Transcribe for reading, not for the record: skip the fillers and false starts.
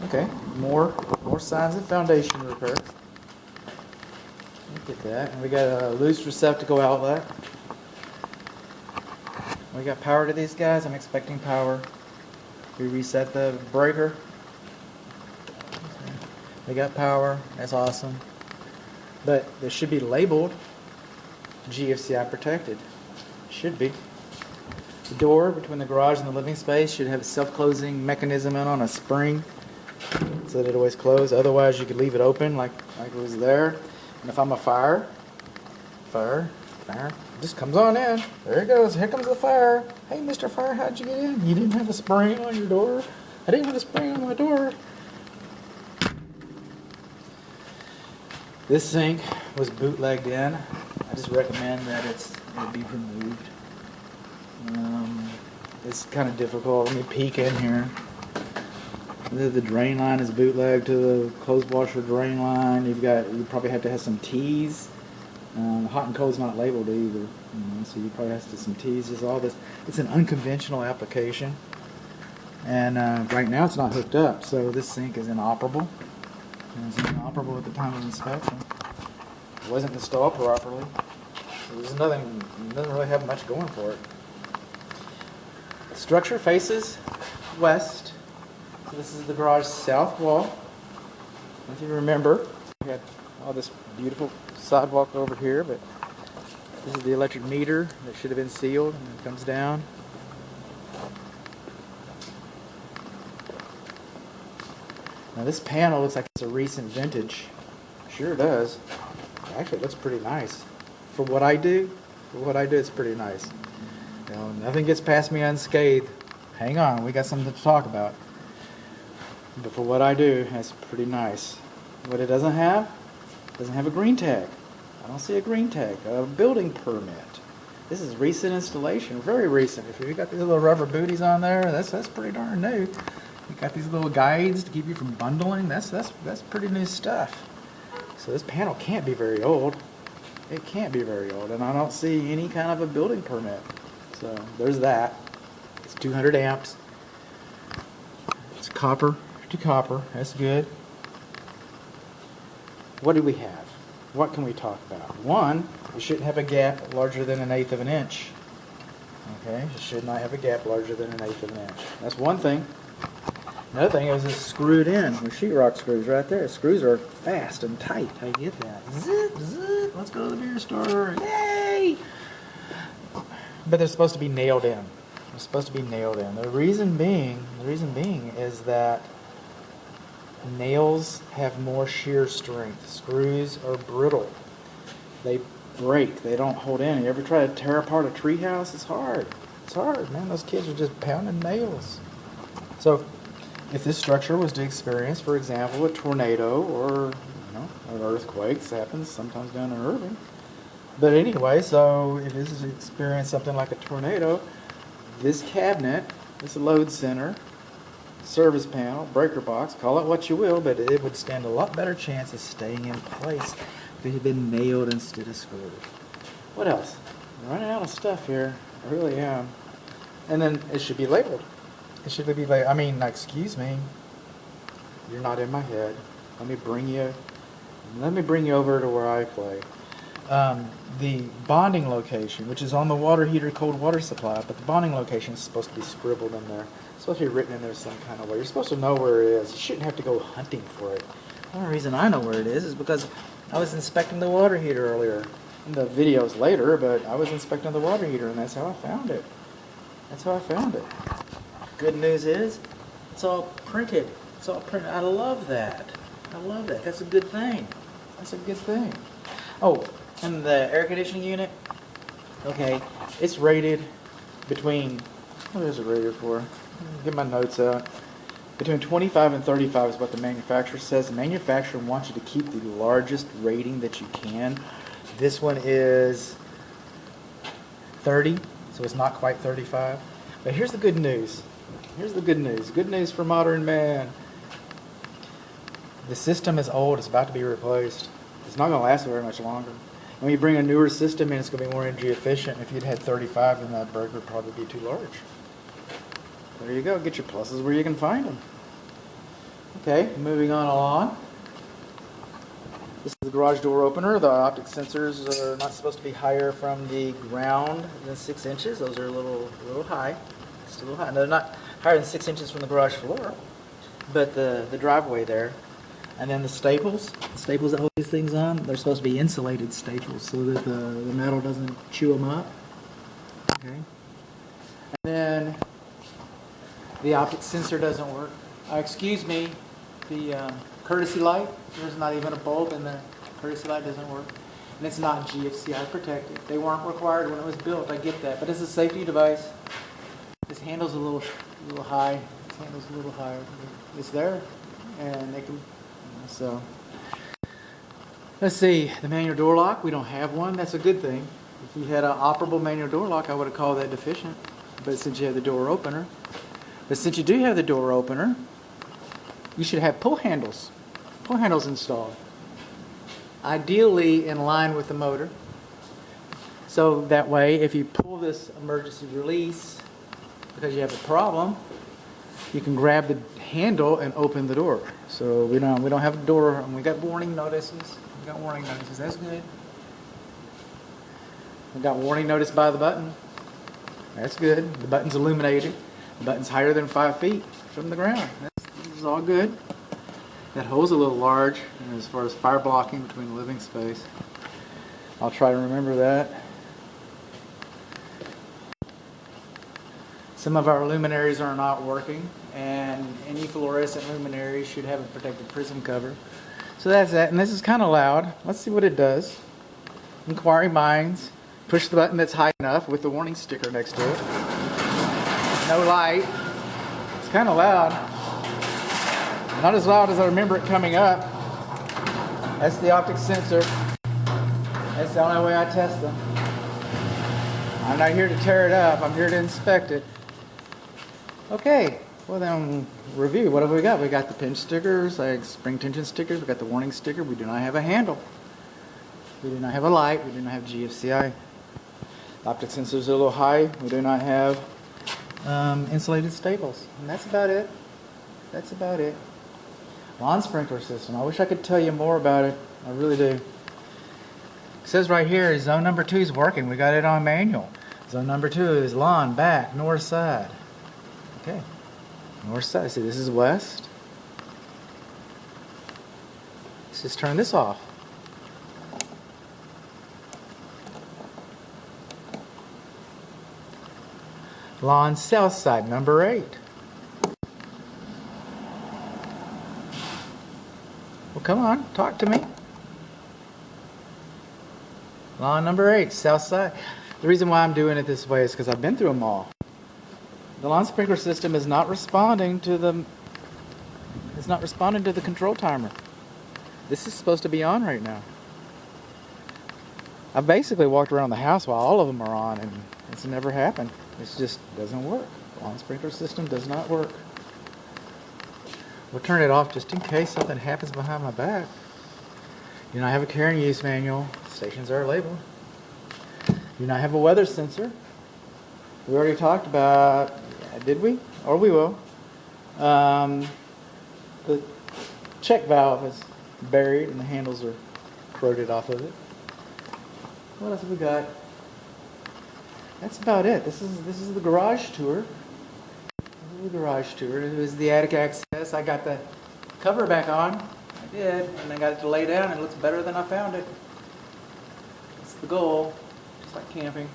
Okay, more signs of foundation repair. Look at that. And we got a loose receptacle outlet. We got power to these guys. I'm expecting power. We reset the breaker. We got power. That's awesome. But they should be labeled GFCI protected. Should be. The door between the garage and the living space should have a self-closing mechanism on a spring so that it always closes. Otherwise, you could leave it open like it was there. And if I'm a fire, just comes on in. There it goes. Here comes the fire. Hey, Mr. Fire, how'd you get in? You didn't have a spring on your door. I didn't have a spring on my door. This sink was bootlegged in. I just recommend that it be removed. It's kind of difficult. Let me peek in here. The drain line is bootlegged to the clothes washer drain line. You probably have to have some T's. Hot and cold's not labeled either, so you probably have to have some T's. Just all this. It's an unconventional application, and right now it's not hooked up, so this sink is inoperable. And it's inoperable at the time of inspection. It wasn't installed properly. So there's nothing. It doesn't really have much going for it. The structure faces west. So this is the garage south wall. If you remember, we had all this beautiful sidewalk over here, but this is the electric meter that should have been sealed, and it comes down. Now this panel looks like it's a recent vintage. Sure does. Actually, it looks pretty nice. For what I do, it's pretty nice. You know, nothing gets past me unscathed. Hang on, we got something to talk about. But for what I do, it's pretty nice. What it doesn't have a green tag. I don't see a green tag. A building permit. This is recent installation, very recent. If you got these little rubber booties on there, that's pretty darn new. You got these little guides to keep you from bundling. That's pretty new stuff. So this panel can't be very old. It can't be very old, and I don't see any kind of a building permit. So there's that. It's 200 amps. It's copper to copper. That's good. What do we have? What can we talk about? One, it shouldn't have a gap larger than 1/8 of an inch. Okay, it should not have a gap larger than 1/8 of an inch. That's one thing. Another thing is it's screwed in with sheetrock screws right there. Screws are fast and tight. I get that. Zip, zip. Let's go to the beer store. Yay! But they're supposed to be nailed in. They're supposed to be nailed in. The reason being is that nails have more shear strength. Screws are brittle. They break. They don't hold in. You ever try to tear apart a treehouse? It's hard. It's hard, man. Those kids are just pounding nails. So, if this structure was to experience, for example, a tornado or an earthquake, this happens sometimes down in Irving. But anyway, so if this is to experience something like a tornado, this cabinet, this load center, service panel, breaker box, call it what you will, but it would stand a lot better chance of staying in place if it had been nailed instead of screwed. What else? I'm running out of stuff here. I really am. And then it should be labeled. It should be like, excuse me, you're not in my head. Let me bring you over to where I play. The bonding location, which is on the water heater cold water supply, but the bonding location is supposed to be scribbled in there. It's supposed to be written in there some kind of way. You're supposed to know where it is. You shouldn't have to go hunting for it. The only reason I know where it is because I was inspecting the water heater earlier. In the videos later, but I was inspecting the water heater, and that's how I found it. Good news is, it's all printed. It's all printed. I love that. That's a good thing. Oh, and the air conditioning unit, okay, it's rated between, what is it rated for? Get my notes out. Between 25 and 35 is what the manufacturer says. The manufacturer wants you to keep the largest rating that you can. This one is 30, so it's not quite 35. But here's the good news. Good news for modern man. The system is old. It's about to be replaced. It's not going to last very much longer. When you bring a newer system in, it's going to be more energy efficient. If you'd had 35, then that breaker would probably be too large. There you go. Get your pluses where you can find them. Okay, moving on along. This is the garage door opener. The optic sensors are not supposed to be higher from the ground than 6 inches. Those are a little high. Just a little high. No, they're not higher than 6 inches from the garage floor, but the driveway there. And then the staples that hold these things on, they're supposed to be insulated staples so that the metal doesn't chew them up. Okay. And then the optic sensor doesn't work. Excuse me, the courtesy light, there's not even a bulb in the courtesy light, doesn't work. And it's not GFCI protected. They weren't required when it was built, I get that. But it's a safety device. This handle's a little high. This handle's a little higher. It's there, and they can, so. Let's see, the manual door lock, we don't have one. That's a good thing. If you had an operable manual door lock, I would have called that deficient. But since you have the door opener, since you do have the door opener, you should have pull handles installed. Ideally in line with the motor. So that way, if you pull this emergency release because you have a problem, you can grab the handle and open the door. So we don't have a door, and we got warning notices. That's good. We got warning notice by the button. That's good. The button's illuminated. The button's higher than 5 feet from the ground. This is all good. That hole's a little large as far as fire blocking between the living space. I'll try to remember that. Some of our luminaries are not working, and any fluorescent luminary should have a protected prism cover. So that's that, and this is kind of loud. Let's see what it does. Inquiring minds. Push the button that's high enough with the warning sticker next to it. No light. It's kind of loud. Not as loud as I remember it coming up. That's the optic sensor. That's the only way I test them. I'm not here to tear it up. I'm here to inspect it. Okay. Well then, review. What have we got? We got the pinch stickers, like spring tension stickers. We got the warning sticker. We do not have a handle. We do not have a light. We do not have GFCI. Optic sensors are a little high. We do not have insulated staples. And that's about it. That's about it. Lawn sprinkler system. I wish I could tell you more about it. I really do. It says right here, zone number 2 is working. We got it on manual. Zone number 2 is lawn, back, north side. Okay. North side. See, this is west. Let's just turn this off. Lawn south side, number 8. Well, come on, talk to me. Lawn number 8, south side. The reason why I'm doing it this way is because I've been through them all. The lawn sprinkler system is not responding to the. It's not responding to the control timer. This is supposed to be on right now. I've basically walked around the house while all of them are on, and it's never happened. It just doesn't work. The lawn sprinkler system does not work. We'll turn it off just in case something happens behind my back. Do not have a care and use manual. Stations are labeled. Do not have a weather sensor. We already talked about, did we? Or we will. The check valve is buried and the handles are corroded off of it. What else have we got? That's about it. This is the garage tour. This is the garage tour. It was the attic access. I got the cover back on. I did, and I got it to lay down. It looks better than I found it. That's the goal. Just like camping.